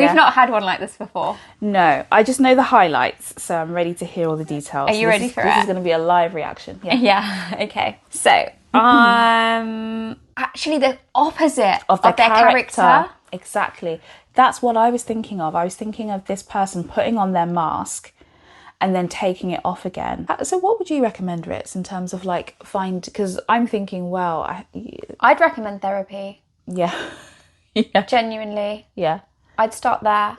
We've not had one like this before. No, I just know the highlights, so I'm ready to hear all the details. Are you ready for it? This is going to be a live reaction. Yeah, okay. So, actually the opposite Of their character. Exactly. That's what I was thinking of. I was thinking of this person putting on their mask and then taking it off again. So what would you recommend, Ritz, in terms of like because I'm thinking, well, I'd recommend therapy. Yeah. Yeah. Genuinely. Yeah. I'd start there.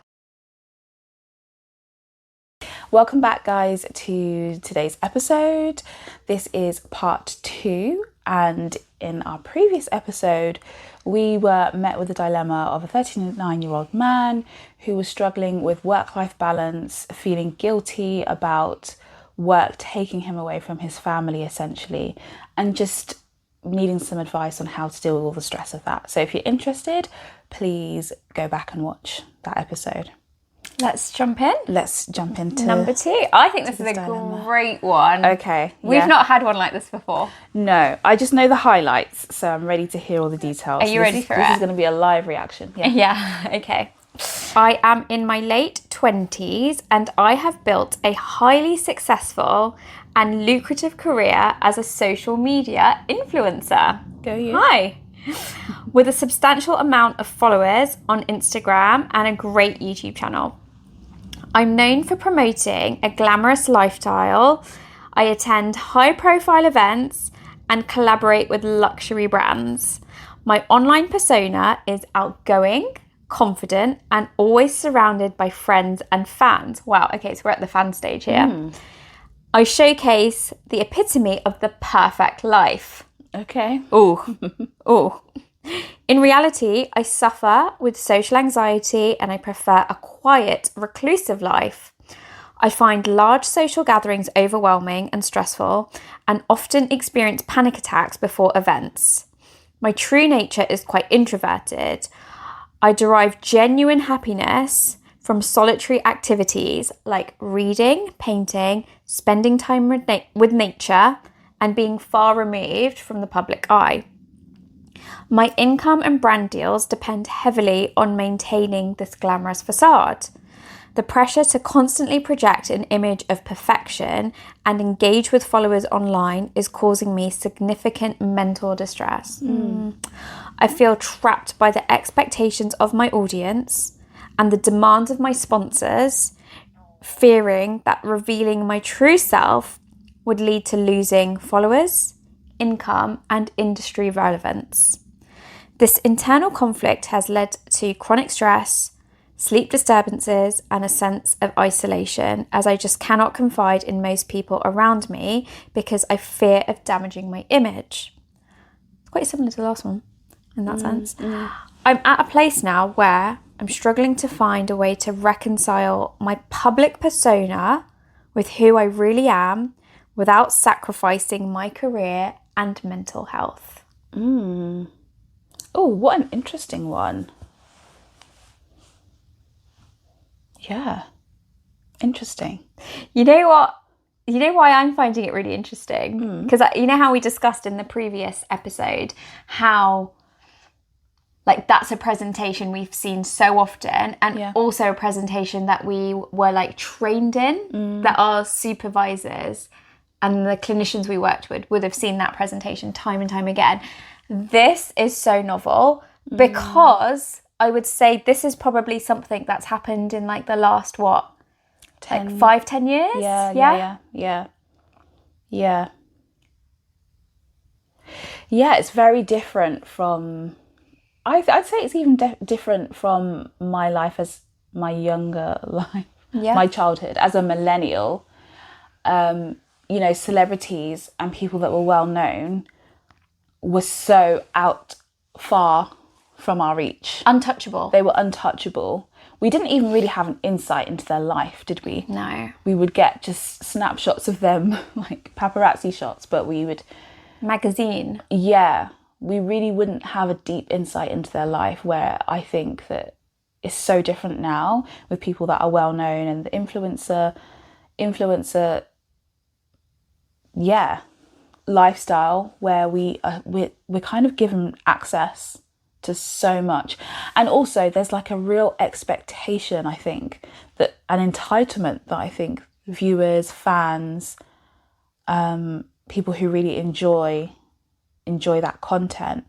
Welcome back, guys, to today's episode. This is part 2, and in our previous episode, we were met with the dilemma of a 39-year-old man who was struggling with work-life balance, feeling guilty about work taking him away from his family, essentially, and just needing some advice on how to deal with all the stress of that. So if you're interested, please go back and watch that episode. Let's jump in. Let's jump into number 2. I think this is a dilemma. great one. Okay. We've not had one like this before. No, I just know the highlights, so I'm ready to hear all the details. Are you ready for it? This is going to be a live reaction. Yeah, okay. I am in my late 20s and I have built a highly successful and lucrative career as a social media influencer. Go you. Hi. With a substantial amount of followers on Instagram and a great YouTube channel. I'm known for promoting a glamorous lifestyle. I attend high-profile events and collaborate with luxury brands. My online persona is outgoing, confident, and always surrounded by friends and fans. Wow, okay, so we're at the fan stage here. I showcase the epitome of the perfect life. Okay. Ooh. In reality, I suffer with social anxiety and I prefer a quiet, reclusive life. I find large social gatherings overwhelming and stressful and often experience panic attacks before events. My true nature is quite introverted. I derive genuine happiness from solitary activities like reading, painting, spending time with nature, and being far removed from the public eye. My income and brand deals depend heavily on maintaining this glamorous facade. The pressure to constantly project an image of perfection and engage with followers online is causing me significant mental distress. I feel trapped by the expectations of my audience and the demands of my sponsors, fearing that revealing my true self would lead to losing followers, income, and industry relevance. This internal conflict has led to chronic stress, sleep disturbances, and a sense of isolation, as I just cannot confide in most people around me because I fear of damaging my image. It's quite similar to the last one in that sense. I'm at a place now where I'm struggling to find a way to reconcile my public persona with who I really am without sacrificing my career and mental health. Oh, what an interesting one. Yeah. Interesting. You know what? You know why I'm finding it really interesting? Because you know how we discussed in the previous episode how like that's a presentation we've seen so often, and also a presentation that we were like trained in, that our supervisors and the clinicians we worked with would have seen that presentation time and time again. This is so novel because I would say this is probably something that's happened in like the last, like 5-10 years? Yeah, it's very different from, I'd say it's even different from my life as my younger life, my childhood as a millennial. You know, celebrities and people that were well known were so far from our reach. Untouchable. They were untouchable. We didn't even really have an insight into their life, did we? No. We would get just snapshots of them, like paparazzi shots, but we would... Magazine. Yeah. We really wouldn't have a deep insight into their life, where I think that it's so different now with people that are well known and the influencer lifestyle, where we're kind of given access to so much. And also there's like a real expectation, I think, that an entitlement that I think viewers, fans, people who really enjoy that content,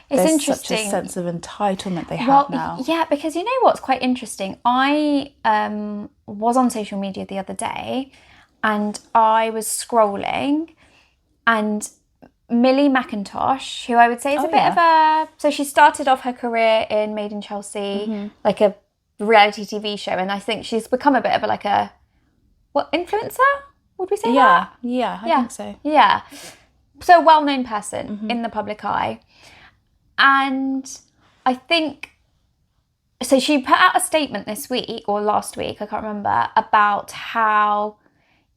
It's there's interesting. such a sense of entitlement they have now. Yeah, because you know what's quite interesting? I was on social media the other day and I was scrolling, and Millie McIntosh, who I would say is a bit of a... So she started off her career in Made in Chelsea, like a reality TV show, and I think she's become a bit of a influencer? Would we say that? Yeah, I think so. Yeah. So a well-known person in the public eye. And I think... So she put out a statement this week, or last week, I can't remember, about how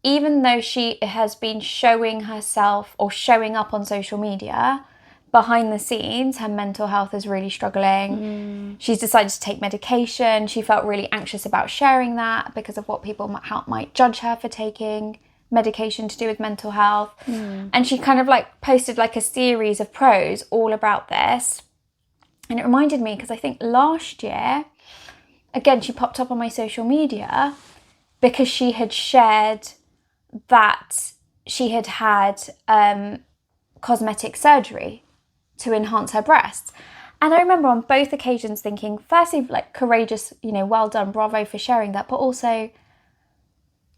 even though she has been showing herself or showing up on social media, behind the scenes, her mental health is really struggling. She's decided to take medication. She felt really anxious about sharing that because of what people might judge her for taking medication to do with mental health. And she kind of like posted like a series of posts all about this. And it reminded me, because I think last year, again, she popped up on my social media because she had shared that she had cosmetic surgery to enhance her breasts. And I remember on both occasions thinking, firstly, like, courageous, well done, bravo for sharing that. But also,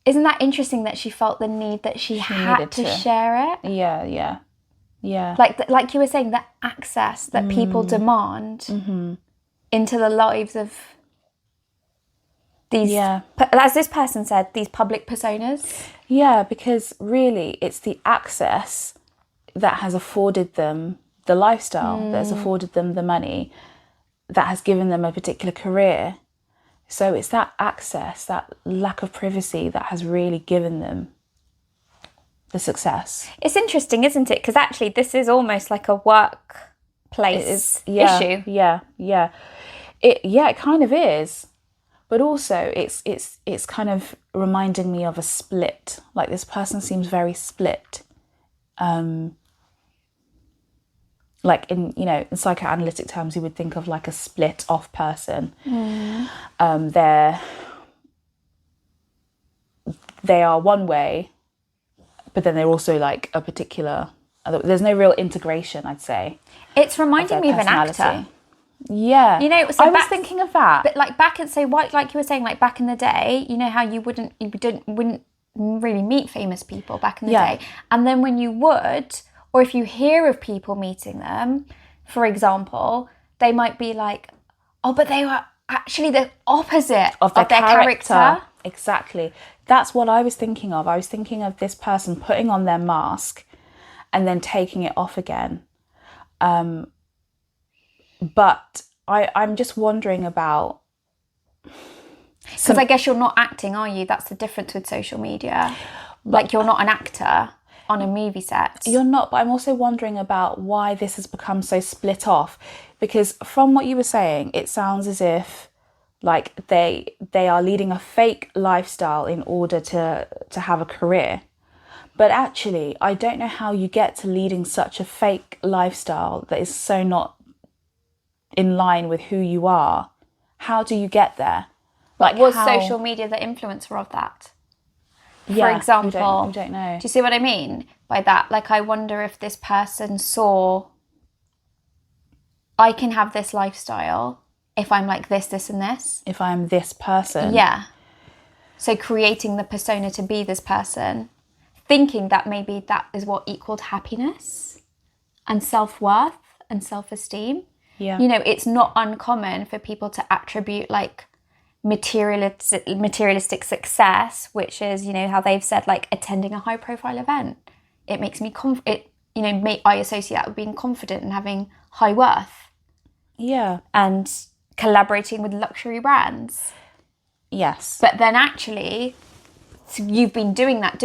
isn't that interesting that she felt the need that she had to share it? Yeah. Like you were saying, that access that people demand into the lives of these, as this person said, these public personas. Yeah, because really it's the access that has afforded them the lifestyle, that has afforded them the money, that has given them a particular career. So it's that access, that lack of privacy, that has really given them the success. It's interesting, isn't it? Because actually this is almost like a workplace issue. Yeah. It kind of is. But also it's kind of reminding me of a split. Like, this person seems very split. Like in psychoanalytic terms, you would think of like a split off person. They are one way, but then they're also like a particular... There's no real integration, I'd say. It's reminding me of an actor. Yeah. I was thinking of that. But like back in, like you were saying, like back in the day, you know how you wouldn't really meet famous people back in the day. And then when you would, or if you hear of people meeting them, for example, they might be like, oh, but they were actually the opposite of their character. Exactly. That's what I was thinking of. I was thinking of this person putting on their mask and then taking it off again. But I'm just wondering about... Because I guess you're not acting, are you? That's the difference with social media. Like, you're not an actor on a movie set. You're not, but I'm also wondering about why this has become so split off. Because from what you were saying, it sounds as if like they are leading a fake lifestyle in order to have a career. But actually, I don't know how you get to leading such a fake lifestyle that is so not in line with who you are. How do you get there? Like, was social media the influencer of that? For example, we don't know. Do you see what I mean by that? Like, I wonder if this person saw, I can have this lifestyle if I'm like this, this, and this. If I'm this person. Yeah. So creating the persona to be this person, thinking that maybe that is what equaled happiness and self-worth and self-esteem. Yeah. It's not uncommon for people to attribute like materialistic success, which is, how they've said, like, attending a high profile event. It makes me I associate that with being confident and having high worth. Yeah. And collaborating with luxury brands. Yes. But then actually, so you've been doing that,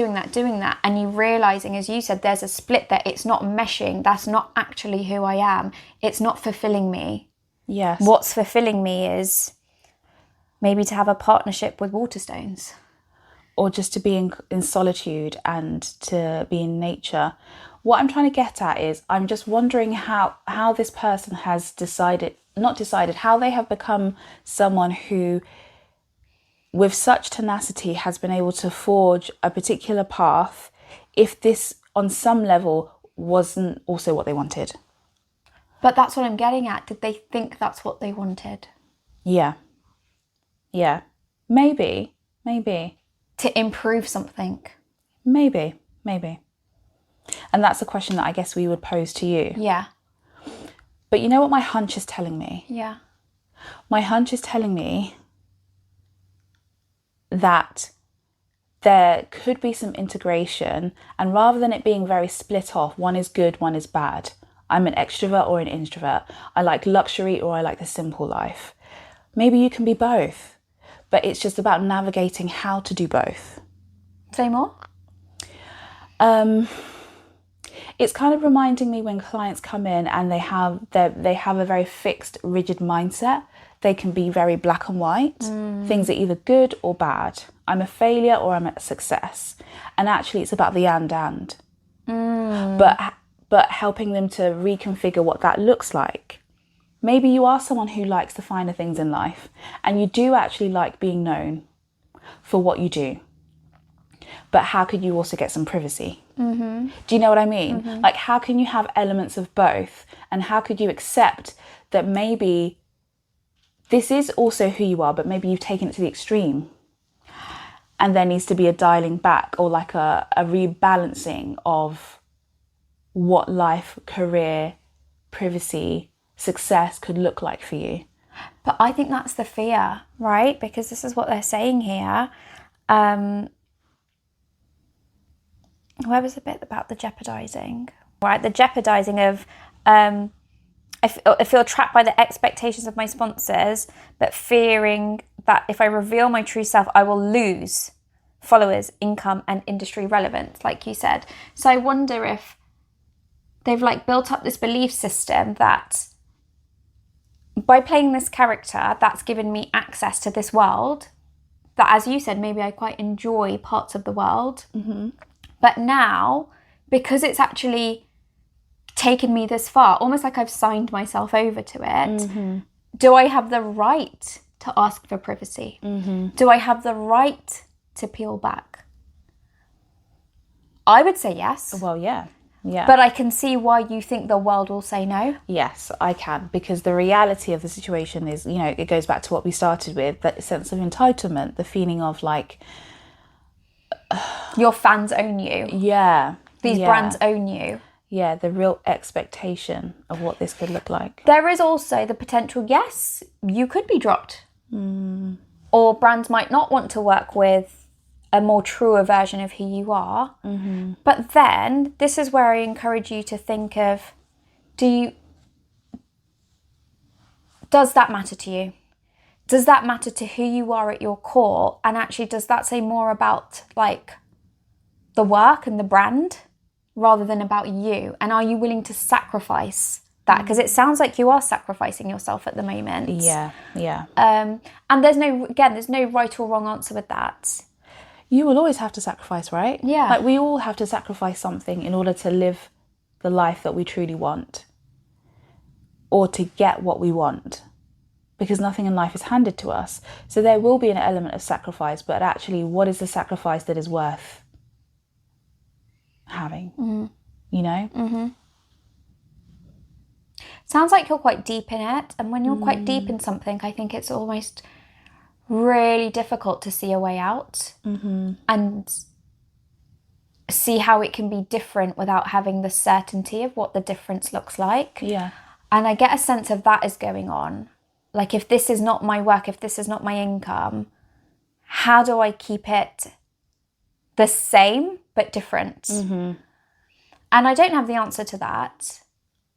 and you're realising, as you said, there's a split there. It's not meshing. That's not actually who I am. It's not fulfilling me. Yes. What's fulfilling me is maybe to have a partnership with Waterstones. Or just to be in solitude and to be in nature. what I'm trying to get at is I'm just wondering how this person has how they have become someone who, with such tenacity, has been able to forge a particular path, if this on some level wasn't also what they wanted. But that's what I'm getting at. Did they think that's what they wanted? Yeah. Maybe. To improve something? Maybe. And that's a question that I guess we would pose to you. Yeah. But you know what my hunch is telling me? Yeah. My hunch is telling me that there could be some integration, and rather than it being very split off, one is good, one is bad. I'm an extrovert or an introvert. I like luxury or I like the simple life. Maybe you can be both, but it's just about navigating how to do both. Say more? It's kind of reminding me when clients come in and they have a very fixed, rigid mindset. They can be very black and white. Things are either good or bad. I'm a failure or I'm a success. And actually it's about the and. But helping them to reconfigure what that looks like. Maybe you are someone who likes the finer things in life, and you do actually like being known for what you do. But how could you also get some privacy? Mm-hmm. Do you know what I mean? Mm-hmm. Like, how can you have elements of both? And how could you accept that maybe this is also who you are, but maybe you've taken it to the extreme? And there needs to be a dialing back, or like a rebalancing of what life, career, privacy, success could look like for you. But I think that's the fear, right? Because this is what they're saying here. Where was the bit about the jeopardizing? Right, the jeopardizing of, I feel trapped by the expectations of my sponsors, but fearing that if I reveal my true self, I will lose followers, income, and industry relevance, like you said. So I wonder if they've like built up this belief system that by playing this character, that's given me access to this world, that, as you said, maybe I quite enjoy parts of the world. Mm-hmm. But now, because it's actually taken me this far, almost like I've signed myself over to it, mm-hmm. do I have the right to ask for privacy? Mm-hmm. Do I have the right to peel back? I would say yes. Well, yeah. But I can see why you think the world will say no. Yes, I can, because the reality of the situation is, you know, it goes back to what we started with, that sense of entitlement, the feeling of like... your fans own you. Yeah. These brands own you. Yeah, the real expectation of what this could look like. There is also the potential, yes, you could be dropped. Or brands might not want to work with a more truer version of who you are. Mm-hmm. But then, this is where I encourage you to think of, does that matter to you? Does that matter to who you are at your core? And actually, does that say more about like the work and the brand rather than about you? And are you willing to sacrifice that? Because it sounds like you are sacrificing yourself at the moment. Yeah. And there's no right or wrong answer with that. You will always have to sacrifice, right? Yeah. Like, we all have to sacrifice something in order to live the life that we truly want, or to get what we want, because nothing in life is handed to us. So there will be an element of sacrifice, but actually, what is the sacrifice that is worth having? Mm-hmm. You know? Mm-hmm. Sounds like you're quite deep in it. And when you're quite deep in something, I think it's almost really difficult to see a way out and see how it can be different without having the certainty of what the difference looks like. Yeah. And I get a sense of that is going on. Like, if this is not my work, if this is not my income, how do I keep it the same but different? Mm-hmm. And I don't have the answer to that.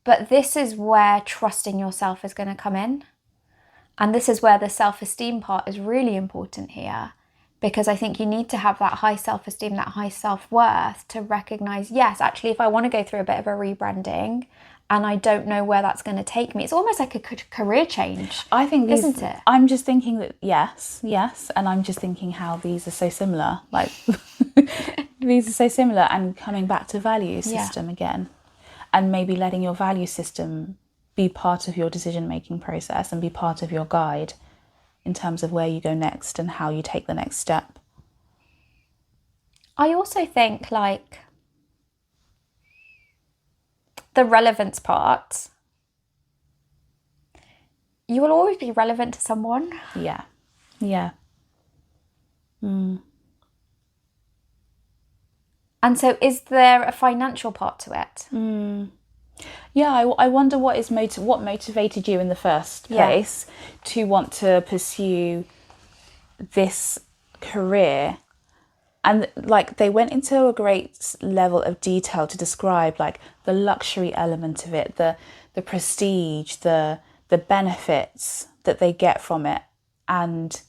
But this is where trusting yourself is going to come in. And this is where the self-esteem part is really important here. Because I think you need to have that high self-esteem, that high self-worth to recognise, yes, actually, if I want to go through a bit of a rebranding and I don't know where that's going to take me, it's almost like a career change. I think isn't it? I'm just thinking that yes. And I'm just thinking how these are so similar. Like, These are so similar, and coming back to value system again, and maybe letting your value system be part of your decision-making process and be part of your guide in terms of where you go next and how you take the next step. I also think like the relevance part, you will always be relevant to someone. Yeah. Yeah. And so is there a financial part to it? Yeah, I wonder what motivated you in the first place to want to pursue this career. And like they went into a great level of detail to describe like the luxury element of it, the prestige, the benefits that they get from it. And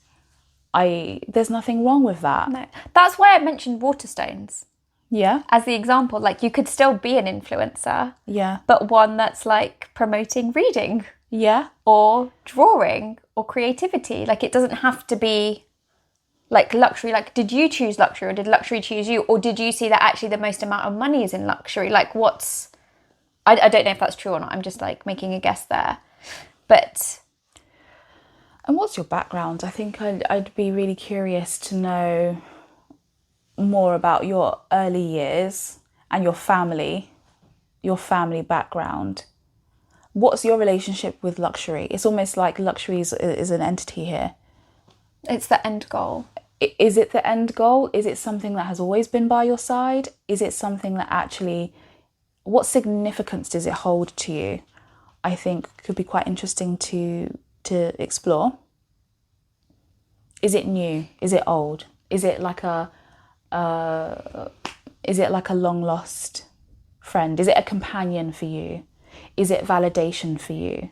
there's nothing wrong with that. No. That's why I mentioned Waterstones. Yeah. As the example, like you could still be an influencer. Yeah. But one that's like promoting reading. Yeah. Or drawing or creativity. Like it doesn't have to be like luxury. Like did you choose luxury or did luxury choose you? Or did you see that actually the most amount of money is in luxury? Like I don't know if that's true or not. I'm just like making a guess there. But... And what's your background? I think I'd be really curious to know more about your early years and your family background. What's your relationship with luxury? It's almost like luxury is an entity here. It's the end goal. Is it the end goal? Is it something that has always been by your side? Is it something that actually, what significance does it hold to you? I think could be quite interesting to explore. Is it new? Is it old? Is it like a long lost friend? Is it a companion for you? Is it validation for you?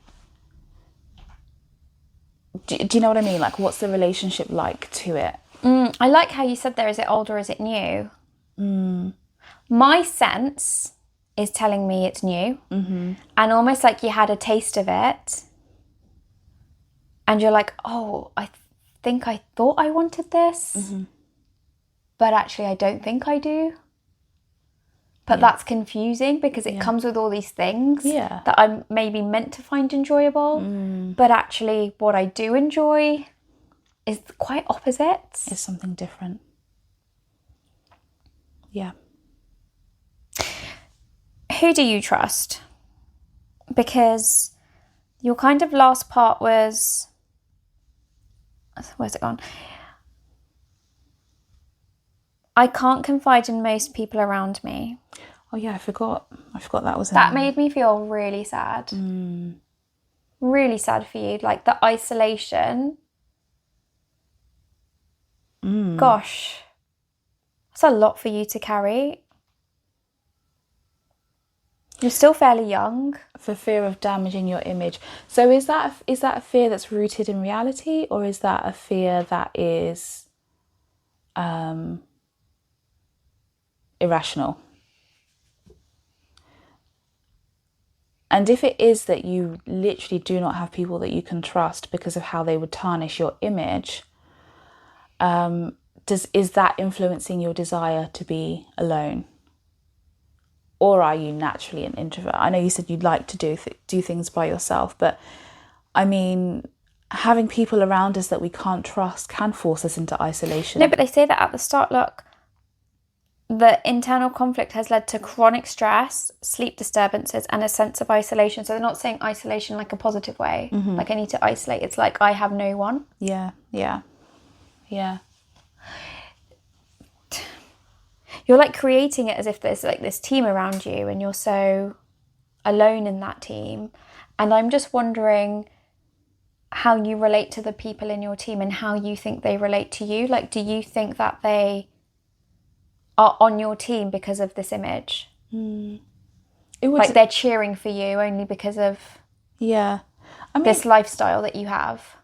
Do you know what I mean? Like, what's the relationship like to it? I like how you said there, is it old or is it new? My sense is telling me it's new. And almost like you had a taste of it. And you're like, oh, I think I thought I wanted this. But actually I don't think I do. But that's confusing because it comes with all these things that I'm maybe meant to find enjoyable. But actually what I do enjoy is quite opposite. It's something different. Yeah. Who do you trust? Because your kind of last part was... Where's it gone? I can't confide in most people around me. Oh yeah, I forgot that was in That there. made me feel really sad. Really sad for you. Like the isolation. Gosh. That's a lot for you to carry. You're still fairly young. For fear of damaging your image. So is that a fear that's rooted in reality, or is that a fear that is irrational? And if it is that you literally do not have people that you can trust because of how they would tarnish your image, is that influencing your desire to be alone? Or are you naturally an introvert? I know you said you'd like to do things by yourself, but I mean, having people around us that we can't trust can force us into isolation. No, but they say that at the start, look, the internal conflict has led to chronic stress, sleep disturbances, and a sense of isolation. So they're not saying isolation like a positive way, like I need to isolate. It's like I have no one. Yeah. You're like creating it as if there's like this team around you and you're so alone in that team. And I'm just wondering how you relate to the people in your team and how you think they relate to you. Like, do you think that they are on your team because of this image? Like they're cheering for you only because of this lifestyle that you have?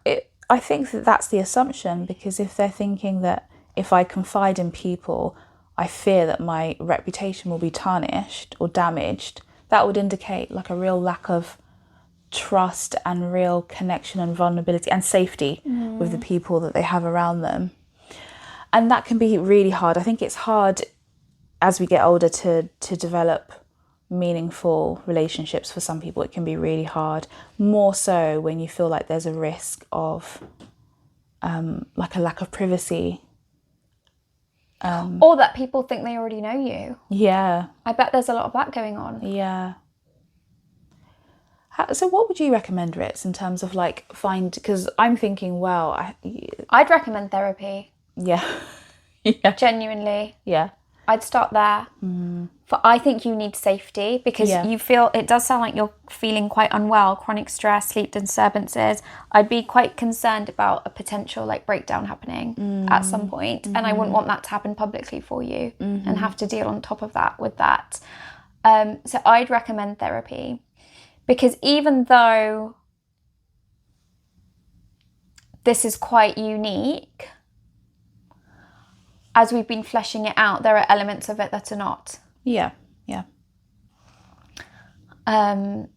I think that's the assumption, because if they're thinking that if I confide in people, I fear that my reputation will be tarnished or damaged, that would indicate like a real lack of trust and real connection and vulnerability and safety with the people that they have around them. And that can be really hard. I think it's hard as we get older to develop meaningful relationships, for some people it can be really hard, more so when you feel like there's a risk of like a lack of privacy, or that people think they already know you. Yeah. I bet there's a lot of that going on. Yeah. So what would you recommend, Ritz, in terms of like because I'm thinking, well, I'd recommend therapy. Yeah. Yeah. Genuinely. Yeah. I'd start there. For I think you need safety, because you feel, it does sound like you're feeling quite unwell, chronic stress, sleep disturbances. I'd be quite concerned about a potential like breakdown happening at some point, and I wouldn't want that to happen publicly for you and have to deal on top of that with that. So I'd recommend therapy, because even though this is quite unique, as we've been fleshing it out, there are elements of it that are not. Yeah, yeah. And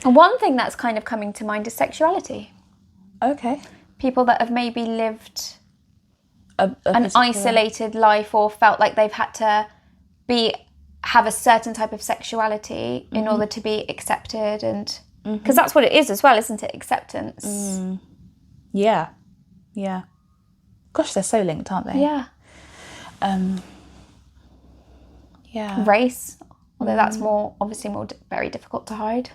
one thing that's kind of coming to mind is sexuality. Okay. People that have maybe lived an isolated life, or felt like they've had to have a certain type of sexuality in order to be accepted, and because that's what it is as well, isn't it? Acceptance. Yeah, yeah. Gosh, they're so linked, aren't they? Yeah. Yeah. Race, although that's obviously very difficult to hide.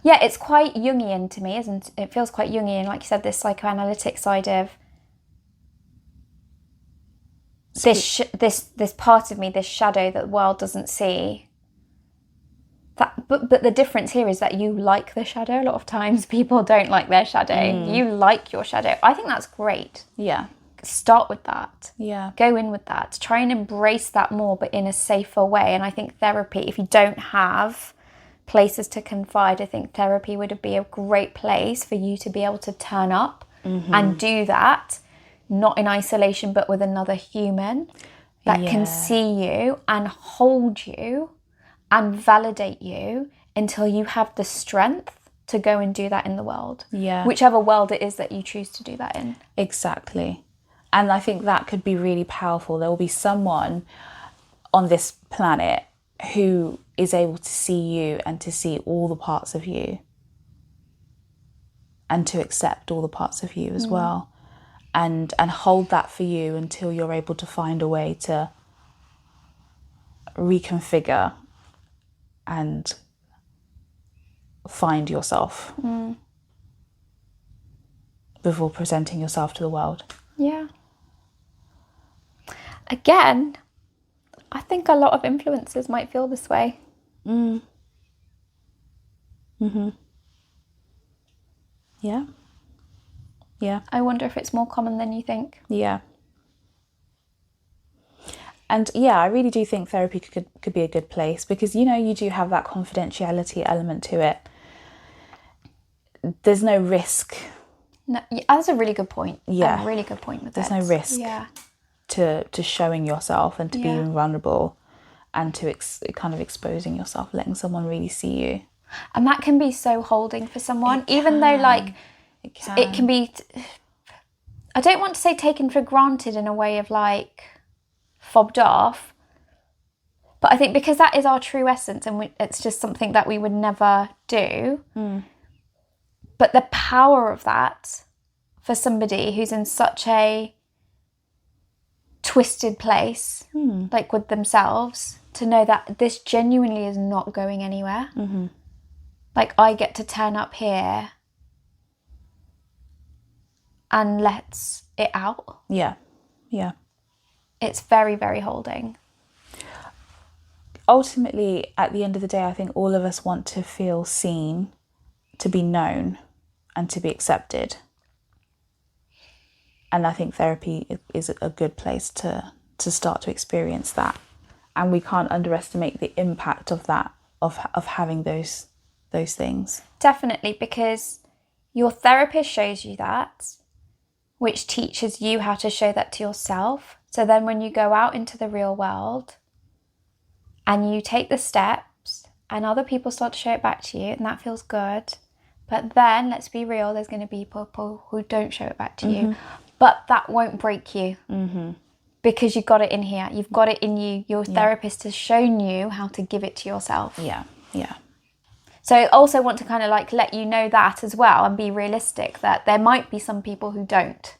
Yeah, it's quite Jungian to me, isn't it? It feels quite Jungian, like you said, this psychoanalytic side of this part of me, this shadow that the world doesn't see. But the difference here is that you like the shadow. A lot of times people don't like their shadow. You like your shadow. I think that's great. Yeah. Start with that. Yeah. Go in with that. Try and embrace that more, but in a safer way. And I think therapy, if you don't have places to confide, I think therapy would be a great place for you to be able to turn up and do that, not in isolation, but with another human that can see you and hold you and validate you until you have the strength to go and do that in the world. Yeah. Whichever world it is that you choose to do that in. Exactly. And I think that could be really powerful. There will be someone on this planet who is able to see you and to see all the parts of you and to accept all the parts of you as well, and hold that for you until you're able to find a way to reconfigure and find yourself before presenting yourself to the world. Yeah. Again, I think a lot of influencers might feel this way. Yeah. Yeah. I wonder if it's more common than you think. Yeah. And yeah, I really do think therapy could be a good place, because, you know, you do have that confidentiality element to it. There's no risk. No, that's a really good point. Yeah. A really good point with There's that. no risk to showing yourself and to being vulnerable and to kind of exposing yourself, letting someone really see you. And that can be so holding for someone, even though like it can be, I don't want to say taken for granted in a way of like fobbed off, but I think because that is our true essence and it's just something that we would never do. But the power of that for somebody who's in such a twisted place, like with themselves, to know that this genuinely is not going anywhere. Like, I get to turn up here and let it out. Yeah. Yeah. It's very, very holding. Ultimately, at the end of the day, I think all of us want to feel seen, to be known, and to be accepted. And I think therapy is a good place to start to experience that. And we can't underestimate the impact of that, of having those things. Definitely, because your therapist shows you that, which teaches you how to show that to yourself. So then when you go out into the real world and you take the steps and other people start to show it back to you, and that feels good, But then, let's be real, there's going to be people who don't show it back to you. But that won't break you. Because you've got it in here. You've got it in you. Your therapist has shown you how to give it to yourself. Yeah, yeah. So I also want to kind of like let you know that as well, and be realistic that there might be some people who don't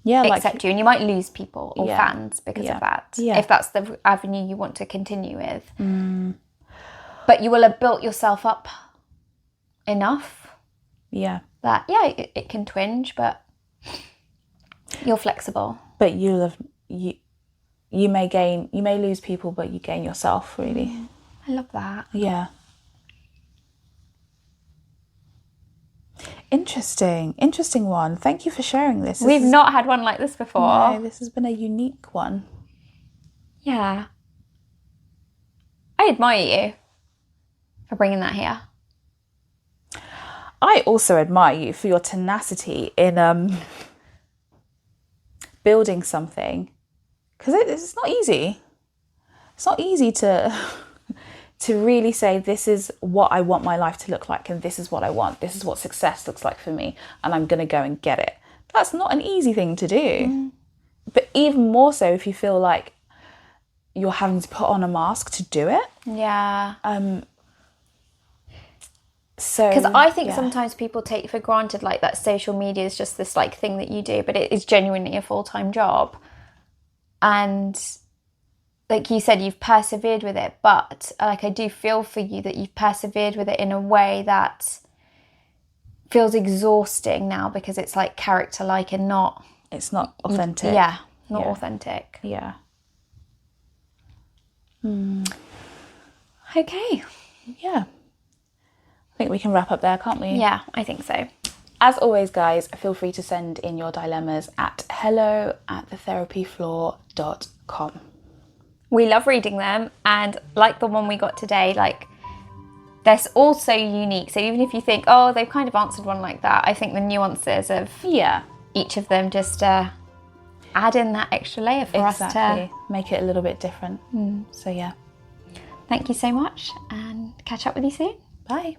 accept you, and you might lose people or fans because of that, if that's the avenue you want to continue with. But you will have built yourself up enough that it can twinge, but you're flexible. But you may lose people, but you gain yourself, really. I love that. Yeah. Interesting one. Thank you for sharing this. We've not had one like this before. No, this has been a unique one. Yeah. I admire you for bringing that here. I also admire you for your tenacity in building something, because it's not easy. It's not easy to really say, this is what I want my life to look like, and this is what I want. This is what success looks like for me, and I'm going to go and get it. That's not an easy thing to do. But even more so if you feel like you're having to put on a mask to do it. Yeah. So, because I think sometimes people take for granted like that social media is just this like thing that you do, but it is genuinely a full-time job. And like you said, you've persevered with it, but like I do feel for you that you've persevered with it in a way that feels exhausting now, because it's like character-like and it's not authentic. Not authentic. Yeah. Okay. Yeah. I think we can wrap up there, can't we? Yeah, I think so. As always, guys, feel free to send in your dilemmas at hello@thetherapyfloor.com. We love reading them, and like the one we got today, like they're all so unique. So even if you think, oh, they've kind of answered one like that, I think the nuances of each of them just add in that extra layer for us to make it a little bit different. So yeah. Thank you so much, and catch up with you soon. Bye.